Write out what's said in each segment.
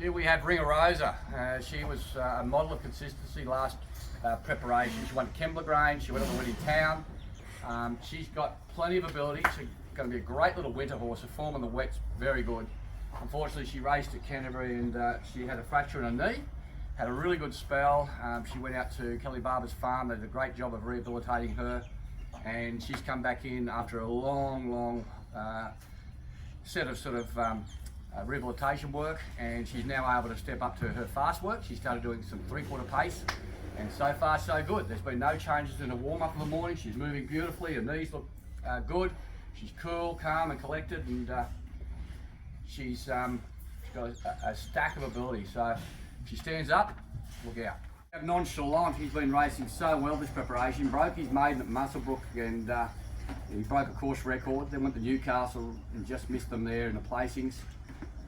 Here we have Ringer Rosa. She was a model of consistency last preparation. She won Kembla Grange, she went on the win in town. She's got plenty of ability. She's going to be a great little winter horse. Her form on the wet's very good. Unfortunately, she raced at Canterbury and she had a fracture in her knee. Had a really good spell. She went out to Kelly Barber's farm. They did a great job of rehabilitating her. And she's come back in after a long set of rehabilitation work, and she's now able to step up to her fast work. She started doing some 3/4 pace, and so far so good. There's been no changes in her warm-up in the morning. She's moving beautifully, her knees look good. She's cool, calm and collected, and she's got a stack of ability. So if she stands up, look out. Nonchalant, he's been racing so well this preparation. Broke his maiden at Muswellbrook and he broke a course record. Then went to Newcastle and just missed them there in the placings.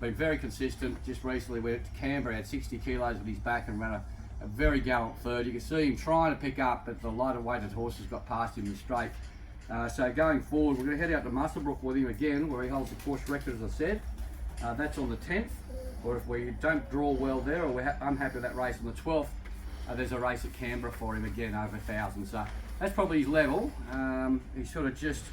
Been very consistent. Just recently went to Canberra, had 60 kilos at his back and ran a very gallant third. You can see him trying to pick up, but the lighter weighted horses got past him in the straight. So going forward, we're going to head out to Muswellbrook with him again, where he holds the course record, as I said. That's on the 10th, or if we don't draw well there, or we're unhappy with that race on the 12th, there's a race at Canberra for him again, over 1,000. So that's probably his level. He's sort of just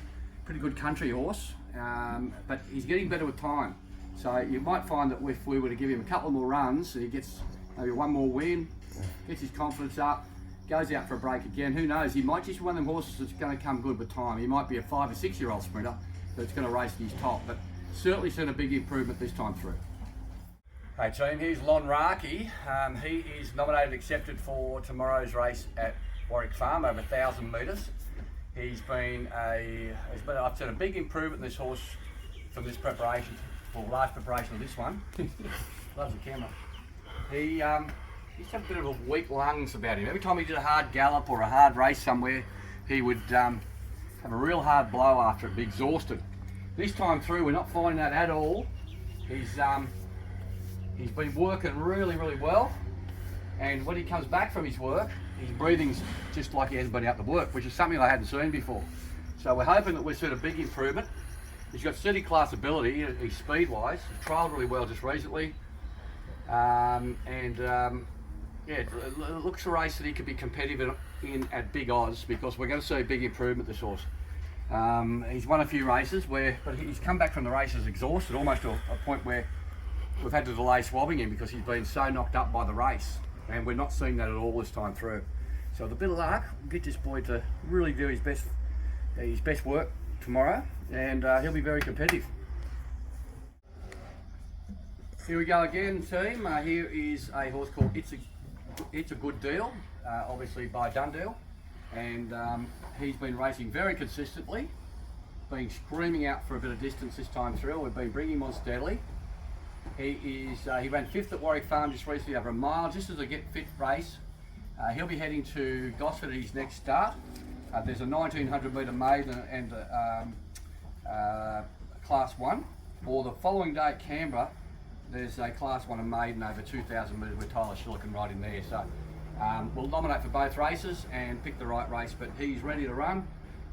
pretty good country horse, but he's getting better with time. So you might find that if we were to give him a couple more runs, he gets maybe one more win, gets his confidence up, goes out for a break again. Who knows? He might just be one of them horses that's going to come good with time. He might be a 5 or 6 year old sprinter that's going to race at his top, but certainly seen a big improvement this time through. Hey team, here's Lon Rocky. He is nominated and accepted for tomorrow's race at Warwick Farm, over 1,000 metres. I've seen a big improvement in this horse from this preparation, well, last preparation of this one. Loves the camera. He's had a bit of a weak lungs about him. Every time he did a hard gallop or a hard race somewhere, he would have a real hard blow after it, be exhausted. This time through, we're not finding that at all. He's been working really well, and when he comes back from his work, his breathing's just like he hasn't been out to work, which is something I hadn't seen before. So we're hoping that we've seen a big improvement. He's got city class ability, he's speed-wise. He trialled really well just recently, yeah, it looks a race that he could be competitive in at big odds, because we're going to see a big improvement this horse. He's won a few races but he's come back from the races exhausted, almost to a point where we've had to delay swabbing him because he's been so knocked up by the race, and we're not seeing that at all this time through. So with a bit of luck, we'll get this boy to really do his best work tomorrow, and he'll be very competitive. Here we go again, team. Here is a horse called It's a Good Deal, obviously by Dundee, and he's been racing very consistently, been screaming out for a bit of distance this time through. We've been bringing him on steadily. He ran 5th at Warwick Farm just recently over a mile, just as a get fit race. He'll be heading to Gosford at his next start. There's a 1,900 metre maiden and Class 1. Or the following day at Canberra, there's a Class 1 and maiden over 2,000 metres with Tyler Schiller can ride in there. So we'll nominate for both races and pick the right race, but he's ready to run.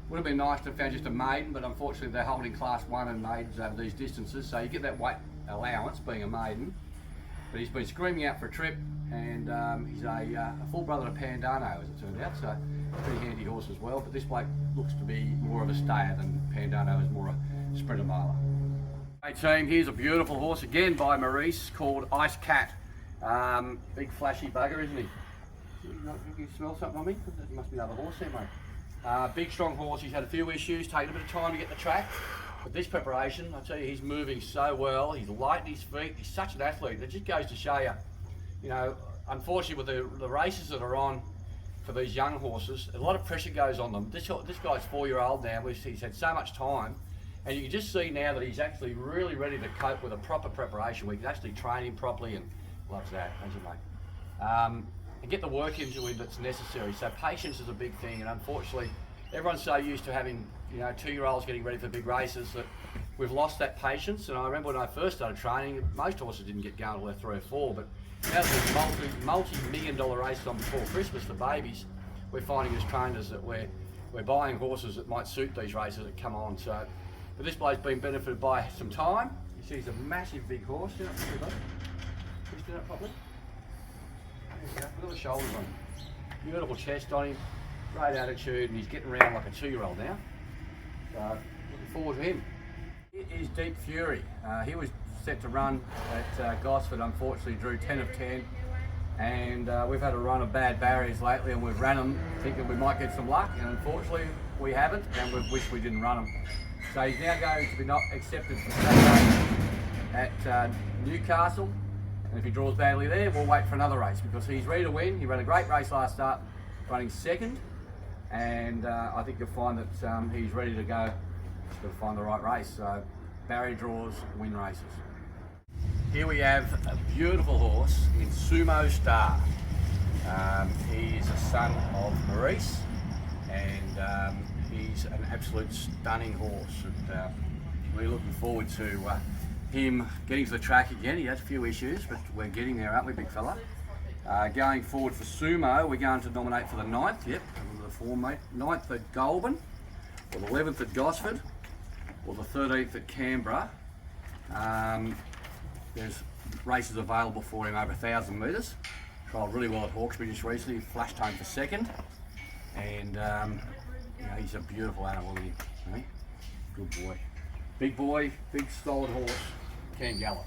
Would have been nice to have found just a maiden, but unfortunately they're holding Class 1 and maidens over these distances, so you get that weight allowance being a maiden. But he's been screaming out for a trip, and he's a full brother to Pandano, as it turned out, so pretty handy horse as well. But this bloke looks to be more of a stayer than Pandano is more a sprinter miler. Hey team, here's a beautiful horse again by Maurice called Ice Cat. Big flashy bugger, isn't he? You smell something on me? There must be another horse there, mate. Big strong horse. He's had a few issues, taken a bit of time to get the track. But this preparation, I tell you, he's moving so well. He's light in his feet. He's such an athlete. It just goes to show you, you know, unfortunately with the races that are on for these young horses, a lot of pressure goes on them. This guy's 4-year-old now. He's had so much time, and you can just see now that he's actually really ready to cope with a proper preparation. We can actually train him properly, and loves that, don't you, mate? And get the work into him that's necessary. So patience is a big thing, and unfortunately, everyone's so used to having, you know, 2-year-olds getting ready for big races that we've lost that patience. And I remember when I first started training, most horses didn't get going until they're 3 or 4, but now that there's multi-million-dollar races on before Christmas for babies, we're finding as trainers that we're buying horses that might suit these races that come on. So, but this bloke's been benefited by some time. You see he's a massive big horse, you know, Twist it up properly. There you go. Look at the shoulders on him. Beautiful chest on him. Great attitude, and he's getting around like a 2-year-old now. So, looking forward to him. It is Deep Fury. He was set to run at Gosford, unfortunately drew 10 of 10. And we've had a run of bad barriers lately, and we've ran them thinking we might get some luck, and unfortunately we haven't, and we wish we didn't run them. So he's now going to be not accepted for Saturday at Newcastle, and if he draws badly there, we'll wait for another race, because he's ready to win. He ran a great race last start, running second, and I think you'll find that he's ready to go. Just got to find the right race. So barrier draws, win races. Here we have a beautiful horse in Sumo Star. He's a son of Maurice, and he's an absolute stunning horse. And we're looking forward to him getting to the track again. He has a few issues, but we're getting there, aren't we, big fella? Going forward for Sumo, we're going to nominate for the 9th, yep, the form, mate. 9th at Goulburn, or the 11th at Gosford, or the 13th at Canberra. There's races available for him over 1,000 metres. Trialled really well at Hawkesbury just recently, flashed home for second. And you know, he's a beautiful animal, isn't he? Good boy, big solid horse, can gallop.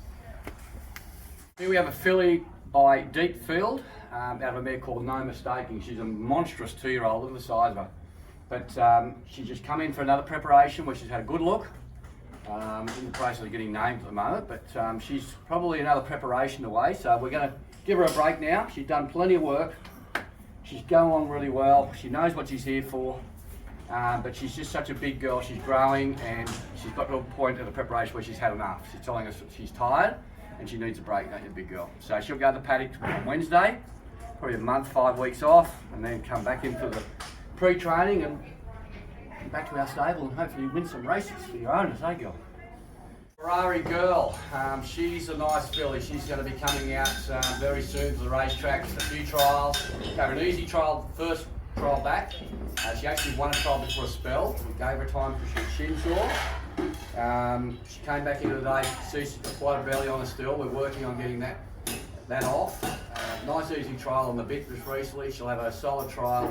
Here we have a filly by Deep Field, out of a mare called No Mistaking. She's a monstrous 2-year-old, look at the size of her. But she's just come in for another preparation where she's had a good look. In the process of getting named at the moment, but she's probably another preparation away, so we're going to give her a break now. She's done plenty of work. She's going along really well. She knows what she's here for, but she's just such a big girl. She's growing, and she's got to a point in the preparation where she's had enough. She's telling us that she's tired and she needs a break, don't you, big girl? So she'll go to the paddock on Wednesday, probably a month, 5 weeks off, and then come back in for the pre-training and back to our stable and hopefully win some races for your owners, eh, girl? Ferrari Girl, she's a nice filly. She's going to be coming out very soon to the racetracks. A few trials. Gave her an easy trial, first trial back. She actually won a trial before a spell. We gave her time because she was shin sore. She came back into the day. She's got quite a belly on her still. We're working on getting that off. Nice easy trial on the bit just recently. She'll have a solid trial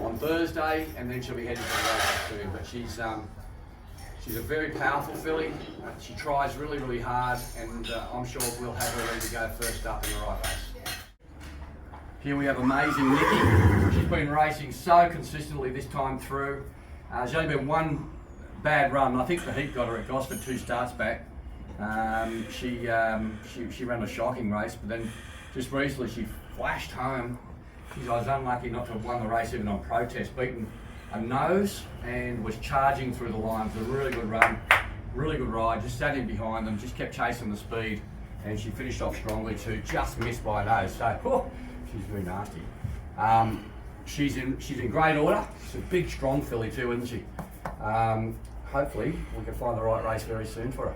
on Thursday, and then she'll be heading to the race soon. But she's a very powerful filly. She tries really, really hard, and I'm sure we'll have her ready to go first up in the right race. Here we have amazing Nikki. She's been racing so consistently this time through. There's only been one bad run. I think the heat got her at Gosford 2 starts back. She ran a shocking race, but then just recently she flashed home. I was unlucky not to have won the race even on protest, beaten a nose and was charging through the lines. A really good run, really good ride, just sat in behind them, just kept chasing the speed, and she finished off strongly too, just missed by a nose. So, she's very nasty. She's in great order. She's a big, strong filly too, isn't she? Hopefully we can find the right race very soon for her.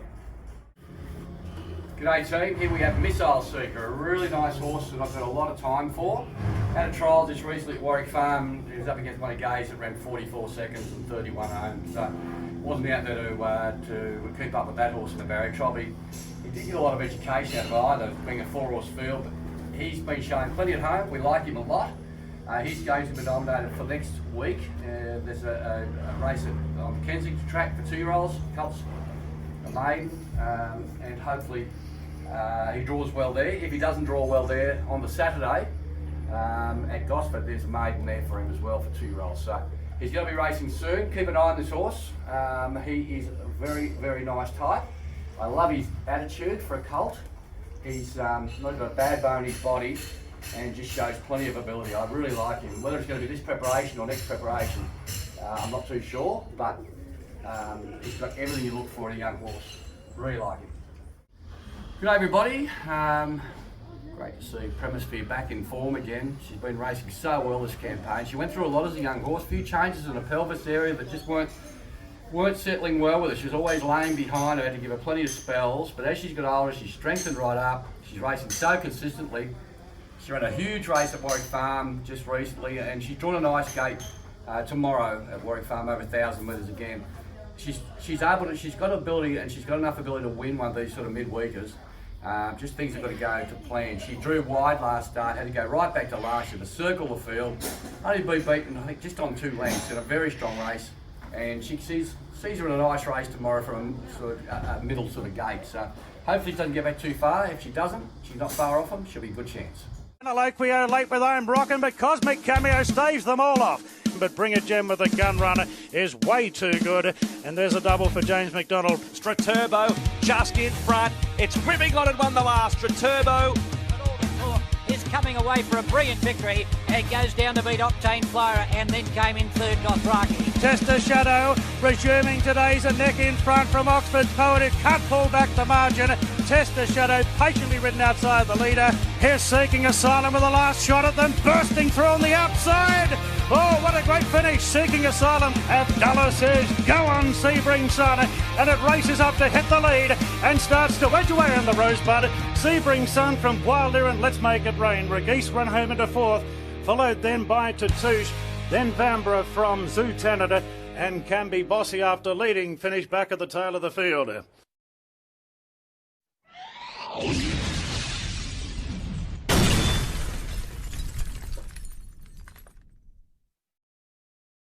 G'day team, here we have Missile Seeker, a really nice horse that I've got a lot of time for. Had a trial just recently at Warwick Farm. He was up against one of Gays that ran 44 seconds and 31 home, so wasn't out there to keep up with that horse in the barrier trial. He did get a lot of education out of either, being a 4-horse field, but he's been showing plenty at home. We like him a lot. He's going to be nominated for next week. There's a race on the Kensington track for 2-year-olds, Colts, a maiden, and hopefully he draws well there. If he doesn't draw well there on the Saturday at Gosford, there's a maiden there for him as well for 2-year-olds. So he's going to be racing soon. Keep an eye on this horse. He is a very, very nice type. I love his attitude for a colt. He's not got a bad bone in his body and just shows plenty of ability. I really like him. Whether it's going to be this preparation or next preparation, I'm not too sure, but he's got everything you look for in a young horse. Really like him. Good day everybody. Great to see Premisphere back in form again. She's been racing so well this campaign. She went through a lot as a young horse, a few changes in the pelvis area that just weren't settling well with her. She was always laying behind her, had to give her plenty of spells, but as she's got older, she's strengthened right up. She's racing so consistently. She ran a huge race at Warwick Farm just recently, and she's drawn a nice gate tomorrow at Warwick Farm over 1,000 metres again. She's got ability, and she's got enough ability to win one of these sort of mid-weekers. Just things have got to go to plan. She drew wide last start, had to go right back to last year to circle the field. Only been beaten, I think, just on 2 lengths in a very strong race. And she sees her in a nice race tomorrow from a middle sort of gate. So hopefully she doesn't get back too far. If she doesn't, she's not far off them, she'll be a good chance. Aloquio late with Iron Rockin', but Cosmic Cameo staves them all off. But Bring a Gem with the Gun Runner is way too good. And there's a double for James McDonald. Straturbo just in front. It's whipping on and won the last. Straturbo is coming away for a brilliant victory. It goes down to beat Octane Flyer and then came in third, Lon Rocky. Tester Shadow resuming today's a neck in front from Oxford Poet. It can't pull back the margin. Tester Shadow patiently ridden outside the leader. Here's Seeking Asylum with the last shot at them, bursting through on the outside. Oh, what a great finish. Seeking Asylum. Abdallah says, go on, Sebring Sun. And it races up to hit the lead and starts to wedge away in the Rosebud. Sebring Sun from Wilder and Let's Make It Rain. Regeese run home into 4th, followed then by Tatouche, then Vanbrugh from Zoo Tanada, and Canby Bossy after leading, finished back at the tail of the field.